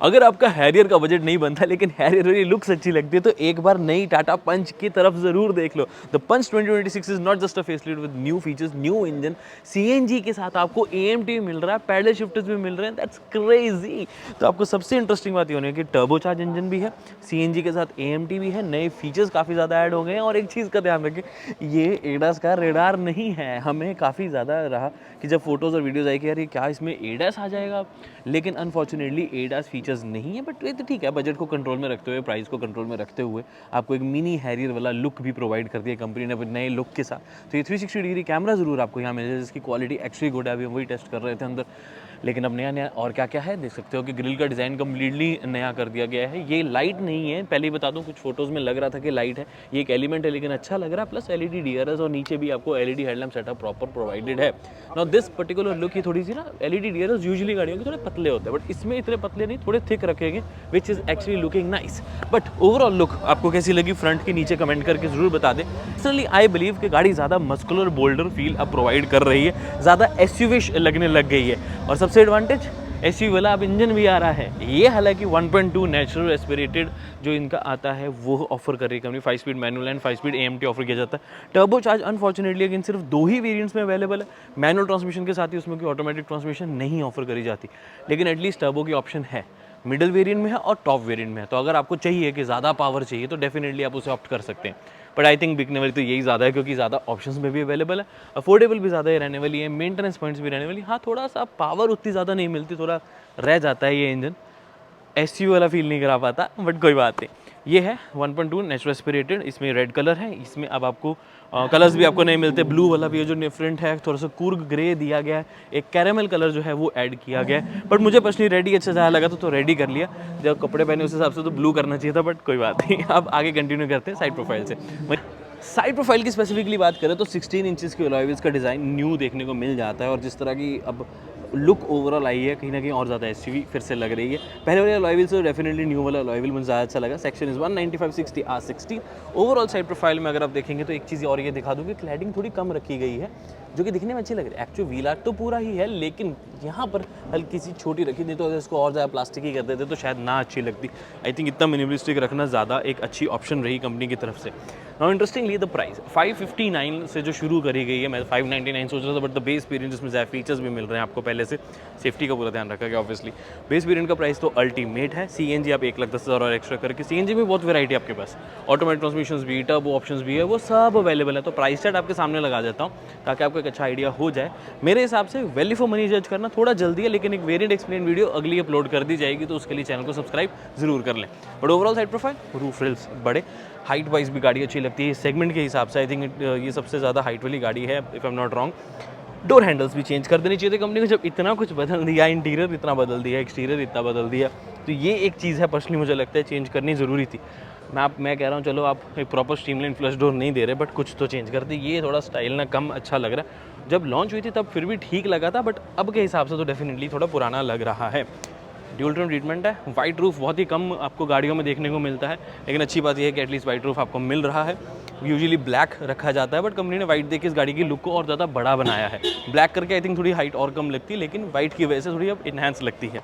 अगर आपका हैरियर का बजट नहीं बनता लेकिन हैरियर वाली लुक्स अच्छी लगती है तो एक बार नई टाटा पंच की तरफ जरूर देख लो। The Punch 2026 is not just a facelift with new features, new engine, CNG के साथ आपको एएमटी मिल रहा है, पैडल शिफ्टर्स भी मिल रहे हैं, दैट्स क्रेजी। तो आपको सबसे इंटरेस्टिंग बात ये होनी है कि टर्बोचार्ज इंजन भी है, सीएनजी के साथ एएमटी भी है, नए फीचर्स काफ़ी ज़्यादा ऐड हो गए हैं। और एक चीज़ का ध्यान रखें, ये एडास का रेडार नहीं है। हमें काफ़ी ज़्यादा रहा कि जब फोटोज़ और वीडियोज़ आई कि यार ये क्या इसमें एडास आ जाएगा, लेकिन अनफॉर्चुनेटली एडास फीचर्स नहीं है। बट ये तो ठीक है, बजट को कंट्रोल में रखते हुए, प्राइस को कंट्रोल में रखते हुए आपको एक मिनी हैरियर वाला लुक भी प्रोवाइड कर दिया कंपनी ने नए लुक के साथ। तो ये 360 डिग्री कैमरा ज़रूर आपको यहाँ मिल जाए, जिसकी क्वालिटी एक्चुअली गुड है। अभी हम वही टेस्ट कर रहे थे अंदर, लेकिन अब नया नया और क्या क्या है देख सकते हो कि ग्रिल का डिज़ाइन कम्प्लीटली नया कर दिया गया है। ये लाइट नहीं है, पहले ही बता दूं, कुछ फोटोज़ में लग रहा था कि लाइट है, ये एक एलिमेंट है लेकिन अच्छा लग रहा है। प्लस एलईडी डीआरएस और नीचे भी आपको LED headlamp setup proper provided है। नाउ दिस पर्टिकुलर लुक ही थोड़ी सी ना, एलईडी डीआरएस यूजुअली गाड़ियों के थोड़े पतले होते हैं, बट इसमें इतने पतले नहीं, थोड़े थिक रखेंगे, which is actually looking nice. But overall look आपको कैसी लगी फ्रंट के नीचे कमेंट करके जरूर बता दें। पर्सनली आई बिलीव कि गाड़ी ज़्यादा मस्कुलर बोल्डर फील अब प्रोवाइड कर रही है, ज़्यादा एसयूवी लगने लग गई है। और सबसे एडवांटेज, एसयूवी वाला अब इंजन भी आ रहा है। ये हालांकि 1.2 नेचुरल एस्पिरेटेड जो इनका आता है वो ऑफर कर रही है company. 5 speed manual and 5 speed AMT offer किया जाता है। टर्बो चार्ज अनफॉर्चुनेटली लेकिन सिर्फ 2 ही वेरिएंट्स में अवेलेबल है। मैनुअल ट्रांसमिशन के साथ ही उसमें कोई ऑटोमेटिक ट्रांसमिशन नहीं ऑफर करी जाती, लेकिन एटलीस्ट टर्बो की ऑप्शन है, मिडिल वेरिएंट में है और टॉप वेरिएंट में है। तो अगर आपको चाहिए कि ज़्यादा पावर चाहिए तो डेफिनेटली आप उसे ऑप्ट कर सकते हैं। बट आई थिंक बिकने वाली तो यही ज़्यादा है, क्योंकि ज़्यादा ऑप्शंस में भी अवेलेबल है, अफोर्डेबल भी ज़्यादा ही रहने वाली है, मेंटेनेंस पॉइंट्स भी रहने वाली। हाँ, थोड़ा सा पावर उतनी ज़्यादा नहीं मिलती, थोड़ा रह जाता है ये इंजन, एसयूवी वाला फील नहीं करा पाता, बट कोई बात नहीं। ये है 1.2 नेचुरल एस्पिरेटेड, इसमें रेड कलर है। इसमें अब आपको कलर्स भी आपको नहीं मिलते, ब्लू वाला भी है जो डिफरेंट है, थोड़ा सा कूर्ग ग्रे दिया गया है, एक कैरेमल कलर जो है वो ऐड किया गया है। बट मुझे पर्सनली रेड ही अच्छा ज़्यादा लगा तो रेड ही कर लिया। जब कपड़े पहने उस हिसाब से तो ब्लू करना चाहिए था, बट कोई बात नहीं। अब आगे कंटिन्यू करते हैं साइड प्रोफाइल से। साइड प्रोफाइल की स्पेसिफिकली बात करें तो 16 इंचेस के अलॉय व्हील्स का डिज़ाइन न्यू देखने को मिल जाता है। और जिस तरह की अब लुक ओवरऑल आई है, कहीं ना कहीं और ज़्यादा एसयूवी फिर से लग रही है। पहले वाले अलॉय व्हील से डेफिनेटली न्यू वाला अलॉय व्हील मुझे ज़्यादा अच्छा लगा। Section is 195/60 R16। Overall side profile में अगर आप देखेंगे तो एक चीज़ और ये दिखा दूँ कि क्लैडिंग थोड़ी कम रखी गई है, जो कि दिखने में अच्छी लग रही है। एक्चुअल व्हील आर्ट तो पूरा ही है, लेकिन यहाँ पर हल्की सी छोटी रखी, नहीं तो अगर इसको और ज़्यादा प्लास्टिक ही कर देते तो शायद ना अच्छी लगती। आई थिंक इतना मिनिमलिस्टिक रखना ज़्यादा एक अच्छी ऑप्शन रही कंपनी की तरफ से। नाउ इंटरेस्टिंगली द प्राइस 559 से जो शुरू करी गई है, मैं 599 सोच रहा था, बट द बेस वेरिएंट जिसमें ज़्यादा फीचर्स भी मिल रहे हैं आपको पहले से, सेफ्टी का पूरा ध्यान रखा गया ऑब्वियसली। बेस वेरिएंट का प्राइस तो अल्टीमेट है। सीएनजी आप 1,10,000 और एक्स्ट्रा करके, सीएनजी में बहुत वैरायटी आपके पास, ऑटोमेटिक ट्रांसमिशंस भी, टर्बो ऑप्शंस भी है, वो सब अवेलेबल है। तो प्राइस चार्ट आपके सामने लगा देता हूँ ताकि आपको एक अच्छा आइडिया हो जाए। मेरे हिसाब से वैल्यू फॉर मनी जज करना थोड़ा जल्दी है, लेकिन एक वेरिएंट एक्सप्लेन वीडियो अगली अपलोड कर दी जाएगी, तो उसके लिए चैनल को सब्सक्राइब जरूर कर लें। But overall side profile, roof reels बड़े, हाइट वाइज भी गाड़ी अच्छी लगती है सेगमेंट के हिसाब से। आई थिंक ये सबसे ज़्यादा हाइट वाली गाड़ी है, if I am not wrong. Door handles भी चेंज कर देनी चाहिए थी कंपनी को, जब इतना कुछ बदल दिया, इंटीरियर इतना बदल दिया, एक्सटीरियर इतना बदल दिया, तो ये एक चीज़ है पर्सनली मुझे लगता है चेंज करनी ज़रूरी थी। मैं कह रहा हूँ चलो आप एक प्रॉपर स्ट्रीमलाइन फ्लश डोर नहीं दे रहे, बट कुछ तो चेंज कर दी। ये थोड़ा स्टाइल ना कम अच्छा लग रहा है। जब लॉन्च हुई थी तब फिर भी ठीक लगा था, बट अब के हिसाब से तो डेफिनेटली थोड़ा पुराना लग रहा है। ड्यूल टोन ट्रीटमेंट है, वाइट रूफ बहुत ही कम आपको गाड़ियों में देखने को मिलता है, लेकिन अच्छी बात यह है कि एटलीस्ट वाइट रूफ आपको मिल रहा है। यूजुअली ब्लैक रखा जाता है, बट कंपनी ने वाइट देके इस गाड़ी की लुक को और ज़्यादा बड़ा बनाया है। ब्लैक करके आई थिंक थोड़ी हाइट और कम लगती है, लेकिन वाइट की वजह से थोड़ी अब इन्हांस लगती है।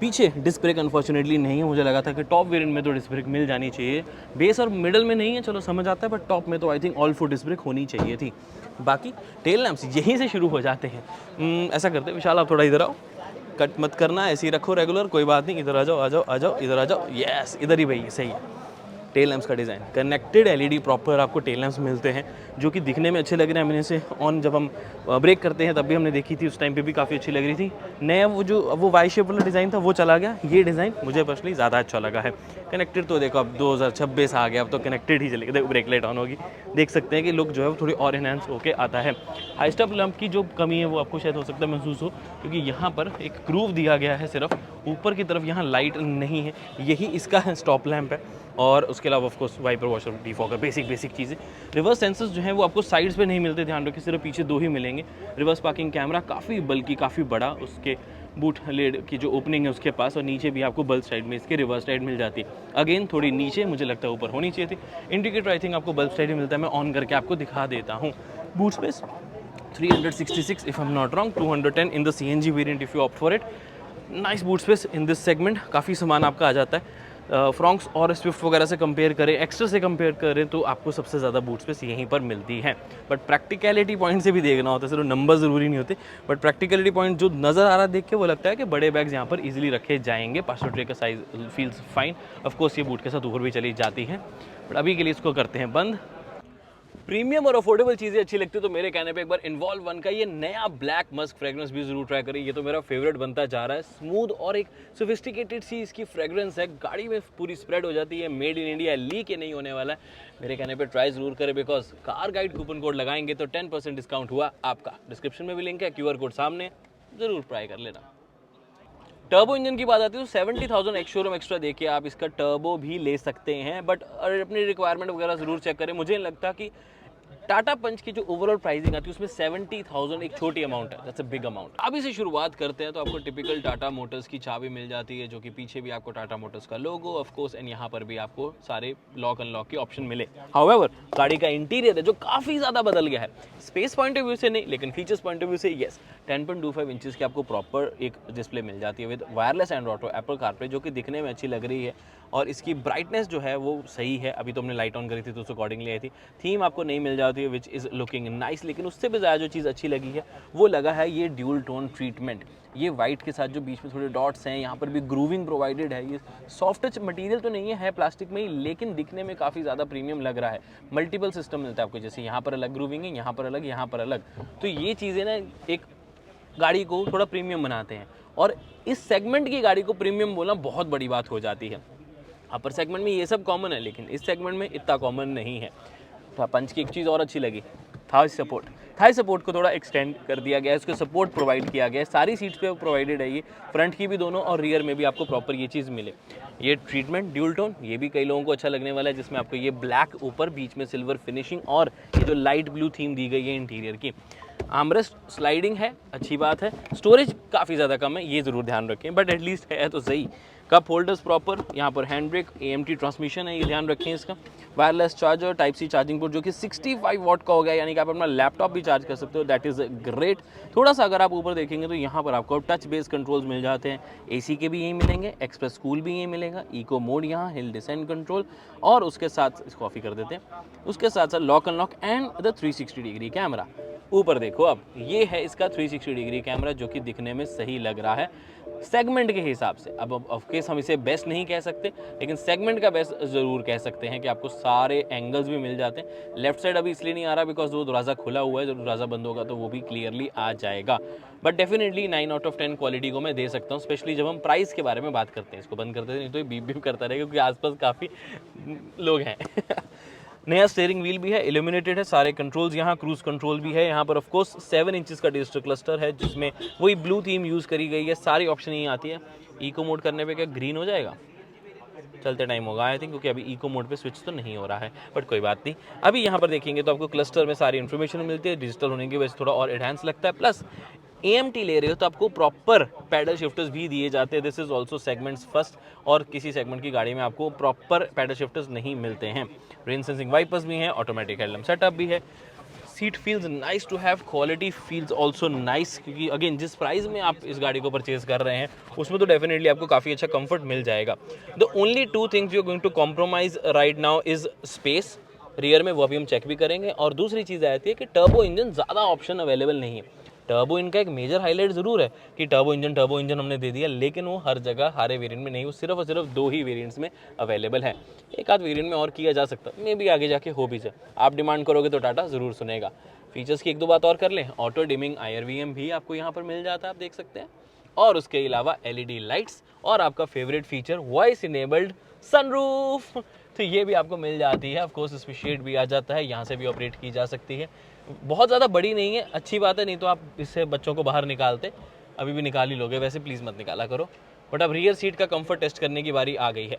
पीछे डिस्क ब्रेक अनफॉर्चुनेटली नहीं है, मुझे लगा था कि टॉप वेरिएंट में तो डिस्क ब्रेक मिल जानी चाहिए। बेस और मिडल में नहीं है, चलो समझ आता है, बट टॉप में तो I think all four disc brake होनी चाहिए थी। बाकी टेल लैंप्स यहीं से शुरू हो जाते हैं। ऐसा करते हैं विशाल, आप थोड़ा इधर आओ, कट मत करना, ऐसे ही रखो रेगुलर, कोई बात नहीं, इधर आ जाओ, आ जाओ, आ जाओ, इधर आ जाओ, यस इधर ही भाई, सही है। टेल लैंप्स का डिज़ाइन कनेक्टेड एलईडी प्रॉपर आपको टेल लैंप्स मिलते हैं, जो कि दिखने में अच्छे लग रहे हैं। मैंने इसे ऑन जब हम ब्रेक करते हैं तब भी हमने देखी थी, उस टाइम पे भी काफ़ी अच्छी लग रही थी। नया वो वाई शेप वाला डिज़ाइन था वो चला गया, ये डिज़ाइन मुझे पर्सनली ज़्यादा अच्छा लगा है। कनेक्टेड तो देखो अब 2026 आ गया, अब तो कनेक्टेड ही चलेगा। देखो ब्रेक लाइट ऑन होगी, देख सकते हैं कि लुक जो है वो थोड़ी और इनहेंस होकर आता है। हाई स्टॉप लैंप की जो कमी है वो आपको शायद हो सकता है महसूस हो, क्योंकि यहाँ पर एक ग्रूव दिया गया है सिर्फ ऊपर की तरफ, यहाँ लाइट नहीं है, यही इसका स्टॉप लैंप है। और उसके अलावा of course wiper washer defogger, basic चीज़ें। रिवर्स सेंसर्स जो हैं वो आपको साइड्स पे नहीं मिलते, ध्यान रखिए, सिर्फ पीछे 2 ही मिलेंगे। रिवर्स पार्किंग कैमरा काफ़ी बल्कि काफ़ी बड़ा, उसके बूट लेड की जो ओपनिंग है उसके पास, और नीचे भी आपको बल्ब साइड में इसके रिवर्स लाइट मिल जाती है। अगेन थोड़ी नीचे, मुझे लगता है ऊपर होनी चाहिए थी। इंडिकेटर आई थिंक आपको बल्ब साइड ही मिलता है, मैं ऑन करके आपको दिखा देता हूँ। Boot space 366 if I am not wrong, 210 in the CNG variant if you opt for it. Nice boot space in this segment, काफ़ी सामान आपका आ जाता है। फ्रॉन्क्स और स्विफ्ट वगैरह से कंपेयर करें, एक्स्ट्रा से कंपेयर करें तो आपको सबसे ज़्यादा बूट स्पेस यहीं पर मिलती है। बट प्रैक्टिकलिटी पॉइंट से भी देखना होता है, सिर्फ नंबर ज़रूरी नहीं होते, बट प्रैक्टिकलिटी पॉइंट जो नज़र आ रहा है देख के वो लगता है कि बड़े बैग्स यहाँ पर इजीली रखे जाएंगे। पासो ट्रे का साइज फील्स फाइन, ऑफकोर्स ये बूट के साथ ऊपर भी चली जाती है, बट अभी के लिए इसको करते हैं बंद। प्रीमियम और अफोर्डेबल चीज़ें अच्छी लगती है तो मेरे कहने पे एक बार इन्वॉल्व वन का ये नया ब्लैक मस्क फ्रेग्रेंस भी जरूर ट्राई करें। ये तो मेरा फेवरेट बनता जा रहा है। स्मूथ और एक सोफिस्टिकेटेड सी इसकी फ्रेग्रेंस है, गाड़ी में पूरी स्प्रेड हो जाती है। मेड इन इंडिया, लीक ये नहीं होने वाला है। मेरे कहने पे ट्राई जरूर करें, because car guide coupon code लगाएंगे तो 10% डिस्काउंट हुआ आपका। डिस्क्रिप्शन में भी लिंक है, QR कोड सामने, जरूर ट्राई कर लेना। टर्बो इंजन की बात आती है तो 70,000 एक्स शोरूम एक्स्ट्रा देखिए, आप इसका टर्बो भी ले सकते हैं, बट अपनी रिक्वायरमेंट वगैरह जरूर चेक करें। मुझे लगता कि टाटा पंच की जो ओवरऑल प्राइसिंग आती है उसमें 70,000 एक छोटी अमाउंट है, दैट्स अ बिग अमाउंट। अभी से शुरुआत करते हैं तो आपको टिपिकल टाटा मोटर्स की चाबी मिल जाती है, जो कि पीछे भी आपको टाटा मोटर्स का लोगो ऑफ कोर्स, एंड यहाँ पर भी आपको सारे लॉक अनलॉक के ऑप्शन मिले। हाउएवर गाड़ी का इंटीरियर है जो काफ़ी ज़्यादा बदल गया है, स्पेस पॉइंट ऑफ व्यू से नहीं लेकिन फीचर्स पॉइंट ऑफ व्यू से येस। 10.25 इंचेस की आपको प्रॉपर एक डिस्प्ले मिल जाती है with wireless and auto Apple CarPlay, जो कि दिखने में अच्छी लग रही है, और इसकी ब्राइटनेस जो है वो सही है। अभी तो हमने लाइट ऑन करी थी तो उस अकॉर्डिंगली आई थी। थीम आपको नहीं मिल जाती है विच इज़ लुकिंग नाइस, लेकिन उससे भी ज़्यादा जो चीज़ अच्छी लगी है वो लगा है ये ड्यूल टोन ट्रीटमेंट। ये वाइट के साथ जो बीच में थोड़े डॉट्स हैं, यहाँ पर भी ग्रूविंग प्रोवाइडेड है। ये सॉफ्ट टच मटेरियल तो नहीं है प्लास्टिक में ही, लेकिन दिखने में काफ़ी ज़्यादा प्रीमियम लग रहा है। मल्टीपल सिस्टम मिलता है आपको, जैसे यहाँ पर अलग ग्रूविंग है, यहाँ पर अलग, यहाँ पर अलग। तो ये चीज़ें ना एक गाड़ी को थोड़ा प्रीमियम बनाते हैं, और इस सेगमेंट की गाड़ी को प्रीमियम बोलना बहुत बड़ी बात हो जाती है। अपर सेगमेंट में ये सब कॉमन है, लेकिन इस सेगमेंट में इतना कॉमन नहीं है। तो पंच की एक चीज़ और अच्छी लगी, थाई सपोर्ट को थोड़ा एक्सटेंड कर दिया गया है, इसको सपोर्ट प्रोवाइड किया गया है। सारी सीट्स पे प्रोवाइडेड है ये, फ्रंट की भी दोनों और रियर में भी आपको प्रॉपर ये चीज़ मिले। ये ट्रीटमेंट ड्यूल टोन, ये भी कई लोगों को अच्छा लगने वाला है, जिसमें आपको ये ब्लैक ऊपर, बीच में सिल्वर फिनिशिंग, और ये जो लाइट ब्लू थीम दी गई है इंटीरियर की। आर्मरेस्ट स्लाइडिंग है, अच्छी बात है। स्टोरेज काफ़ी ज़्यादा कम है, ये ज़रूर ध्यान रखें, बट एटलीस्ट है तो सही। कप होल्डर्स प्रॉपर, यहाँ पर हैंड ब्रेक, AMT ट्रांसमिशन है, ये ध्यान रखें इसका। Wireless charger, type C charging port जो कि 65 वॉट का हो गया, यानी कि आप अपना लैपटॉप भी चार्ज कर सकते हो, दैट इज़ ग्रेट। थोड़ा सा अगर आप ऊपर देखेंगे तो यहाँ पर आपको टच बेस कंट्रोल्स मिल जाते हैं। AC के भी यहीं मिलेंगे, एक्सप्रेस कूल भी यहीं मिलेगा, इको मोड यहाँ, हिल डिसेंड कंट्रोल, और उसके साथ इसको ऑफ ही कर देते हैं, उसके साथ साथ lock unlock and the 360 degree camera. ऊपर देखो, अब ये है इसका 360 डिग्री कैमरा, जो कि दिखने में सही लग रहा है सेगमेंट के हिसाब से। अब ऑफकोर्स हम इसे बेस्ट नहीं कह सकते, लेकिन सेगमेंट का बेस्ट ज़रूर कह सकते हैं कि आपको सारे एंगल्स भी मिल जाते हैं। लेफ्ट साइड अभी इसलिए नहीं आ रहा बिकॉज वो दरवाज़ा खुला हुआ है, जब दरवाज़ा बंद होगा तो वो भी क्लियरली आ जाएगा। But definitely 9 out of 10 quality को मैं दे सकता हूँ, स्पेशली जब हम प्राइस के बारे में बात करते हैं। इसको बंद करते थे, नहीं तो ये बीप बीप करता रहेगा, क्योंकि आसपास काफ़ी लोग हैं। नया स्टीयरिंग व्हील भी है, इल्यूमिनेटेड है, सारे कंट्रोल्स यहाँ, क्रूज कंट्रोल भी है यहाँ पर। ऑफकोर्स 7 इंचेस का डिजिटल क्लस्टर है, जिसमें वही ब्लू थीम यूज़ करी गई है। सारी ऑप्शन यहीं आती है। इको मोड करने पे क्या ग्रीन हो जाएगा? चलते टाइम होगा आई थिंक, क्योंकि अभी इको मोड पे स्विच तो नहीं हो रहा है, बट कोई बात नहीं। अभी यहाँ पर देखेंगे तो आपको क्लस्टर में सारी इन्फॉर्मेशन मिलती है, डिजिटल होने की वजह से थोड़ा और एडवांस लगता है। प्लस AMT ले रहे हो तो आपको प्रॉपर पैडल शिफ्टर्स भी दिए जाते हैं। This is also segments first, और किसी सेगमेंट की गाड़ी में आपको प्रॉपर पैडल शिफ्टर्स नहीं मिलते हैं। रेन सेंसिंग वाइपर्स भी हैं, ऑटोमेटिक हेडलैम्प सेटअप भी है। Seat feels nice to have, quality feels also nice, क्योंकि अगेन जिस प्राइस में आप इस गाड़ी को परचेज कर रहे हैं उसमें तो डेफिनेटली आपको काफ़ी अच्छा कंफर्ट मिल जाएगा। The only 2 things you are going to compromise right now is space, rear में वो अभी हम चेक भी करेंगे। और दूसरी चीज़ आती है कि टर्बो इंजन ज़्यादा ऑप्शन अवेलेबल नहीं है। टर्बो इनका एक मेजर हाईलाइट ज़रूर है कि टर्बो इंजन हमने दे दिया, लेकिन वो हर जगह हर वेरिएंट में नहीं, वो सिर्फ और सिर्फ 2 ही वेरिएंट्स में अवेलेबल है। एक आध वेरिएंट में और किया जा सकता है, मे भी आगे जाके हो भी जाए। आप डिमांड करोगे तो टाटा ज़रूर सुनेगा। फीचर्स की 1-2 बात और कर लें, ऑटो डिमिंग IRVM भी आपको यहाँ पर मिल जाता है, आप देख सकते हैं। और उसके अलावा LED लाइट्स, और आपका favourite feature voice enabled sunroof, तो ये भी आपको मिल जाती है। ऑफ कोर्स इसमें शेड भी आ जाता है, यहाँ से भी ऑपरेट की जा सकती है। बहुत ज़्यादा बड़ी नहीं है, अच्छी बात है, नहीं तो आप इससे बच्चों को बाहर निकालते, अभी भी निकाल ही लोगे, वैसे प्लीज़ मत निकाला करो। बट अब रियर सीट का कंफर्ट टेस्ट करने की बारी आ गई है।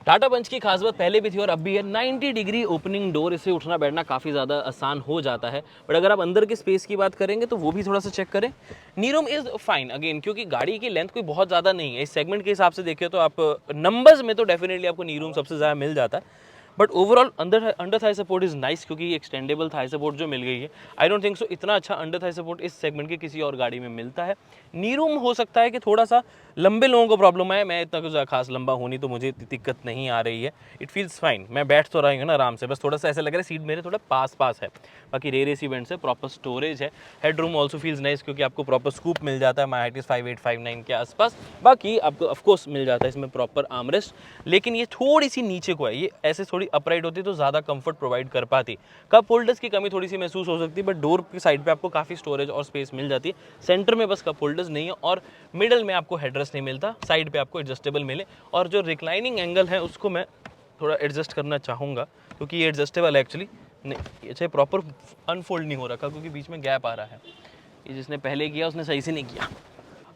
टाटा पंच की खास बात पहले भी थी और अब भी है, 90 डिग्री ओपनिंग डोर, इससे उठना बैठना काफ़ी ज़्यादा आसान हो जाता है। बट अगर आप अंदर के स्पेस की बात करेंगे तो वो भी थोड़ा सा चेक करें। नी रूम इज़ फाइन अगेन, क्योंकि गाड़ी की लेंथ कोई बहुत ज़्यादा नहीं है। इस सेगमेंट के हिसाब से देखिए तो आप नंबर्स में तो डेफिनेटली आपको नी रूम सबसे ज़्यादा मिल जाता है। But overall under Thai support is nice, क्योंकि एक्सटेंडेबल थाई सपोर्ट जो मिल गई है, आई डोंट थिंक सो इतना अच्छा अंडर थाई सपोर्ट इस सेगमेंट के किसी और गाड़ी में मिलता है। नी रूम हो सकता है कि थोड़ा सा लंबे लोगों को प्रॉब्लम है, मैं इतना कुछ खास लंबा हूँ नहीं, तो मुझे दिक्कत नहीं आ रही है। इट फील्स फाइन, मैं बैठ तो रही हूँ ना आराम से, बस थोड़ा सा ऐसा लग रहा है सीट मेरे थोड़ा पास है। बाकी रेयर एसी वेंट्स है, प्रॉपर स्टोरेज है, head room also feels nice, क्योंकि आपको प्रॉपर स्कूप मिल जाता है, माई हाइट इज़ 5'8" 5'9" के आसपास। बाकी आपको ऑफकोर्स मिल जाता है इसमें प्रॉपर आर्मरेस्ट, लेकिन ये थोड़ी सी नीचे को है, ये ऐसे थोड़ी अपराइट होती तो ज़्यादा कंफर्ट प्रोवाइड कर पाती। कप होल्डर्स की कमी थोड़ी सी महसूस हो सकती है, बट डोर की साइड पे आपको काफ़ी स्टोरेज और स्पेस मिल जाती है। सेंटर में बस कप होल्डर्स नहीं है, और मिडल में आपको हेडरेस्ट नहीं मिलता, साइड पे आपको एडजस्टेबल मिले। और जो रिक्लाइनिंग एंगल है उसको मैं थोड़ा एडजस्ट करना चाहूँगा, क्योंकि ये एडजस्टेबल है एक्चुअली, नहीं ये चाहे प्रॉपर अनफोल्ड नहीं हो रखा, क्योंकि बीच में गैप आ रहा है। ये जिसने पहले किया उसने सही से नहीं किया।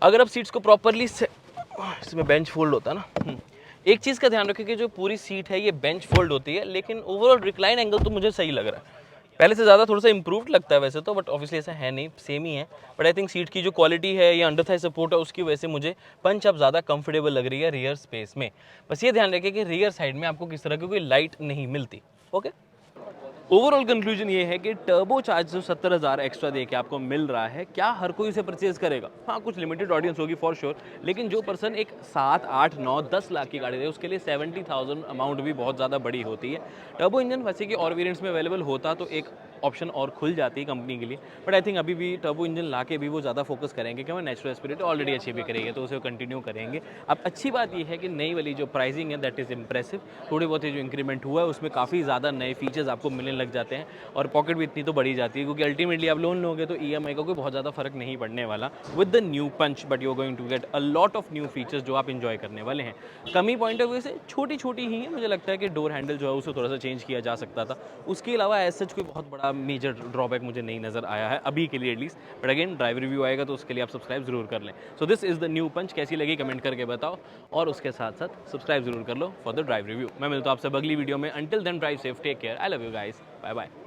अगर आप सीट्स को प्रॉपरली इसमें बेंच फोल्ड होता है ना, एक चीज़ का ध्यान रखें कि जो पूरी सीट है ये बेंच फोल्ड होती है, लेकिन ओवरऑल रिक्लाइन एंगल तो मुझे सही लग रहा है, पहले से ज़्यादा थोड़ा सा इंप्रूव्ड लगता है वैसे तो, बट ऑब्वियसली ऐसा है नहीं, सेम ही है। बट आई थिंक सीट की जो क्वालिटी है या अंडर थाई सपोर्ट है उसकी वजह से मुझे पंच अब ज़्यादा कंफर्टेबल लग रही है रियर स्पेस में। बस ये ध्यान रखें कि रियर साइड में आपको किस तरह की कोई लाइट नहीं मिलती। ओके, ओवरऑल कंक्लूजन ये है कि टर्बो चार्ज जो 70,000 एक्स्ट्रा दे के आपको मिल रहा है, क्या हर कोई इसे परचेज करेगा? हाँ, कुछ लिमिटेड ऑडियंस होगी फॉर श्योर, लेकिन जो पर्सन एक 7, 8, 9, 10 लाख की गाड़ी है उसके लिए 70,000 अमाउंट भी बहुत ज़्यादा बड़ी होती है। टर्बो इंजन वैसे कि और वेरिएंट्स में अवेलेबल होता तो एक ऑप्शन और खुल जाती है कंपनी के लिए, बट आई थिंक अभी भी टर्बो इंजन ला के भी वो ज़्यादा फोकस करेंगे, क्योंकि नेचुरल एस्पिरेट ऑलरेडी अच्छी भी करेंगे तो उसे कंटिन्यू करेंगे। अब अच्छी बात ये है कि नई वाली जो प्राइसिंग है दैट इज़ इंप्रेसिव, थोड़ी बहुत ही जो इंक्रीमेंट हुआ है उसमें काफ़ी ज़्यादा नए फीचर्स आपको मिलने लग जाते हैं, और पॉकेट भी इतनी तो बढ़ी जाती है, क्योंकि अल्टीमेटली आप लोन लोगे तो ईएमआई का कोई बहुत ज़्यादा फर्क नहीं पड़ने वाला with the new punch, but you are going to get a lot of new features जो आप इंजॉय करने वाले हैं। कमी पॉइंट ऑफ व्यू से छोटी छोटी ही है, मुझे लगता है कि डोर हैंडल जो है उसे थोड़ा सा चेंज किया जा सकता था, उसके अलावा एज सच कोई बहुत बड़ा मेजर ड्रॉबैक मुझे नहीं नज़र आया है अभी के लिए at least. But again drive review आएगा तो उसके लिए आप सब्सक्राइब जरूर कर लें। So this is the new Punch, कैसी लगी कमेंट करके बताओ, और उसके साथ साथ सब्सक्राइब जरूर कर लो फॉर द ड्राइव रिव्यू। मैं मिलता हूँ आपसे अगली वीडियो में, until then drive safe, take care, I love you guys, bye bye.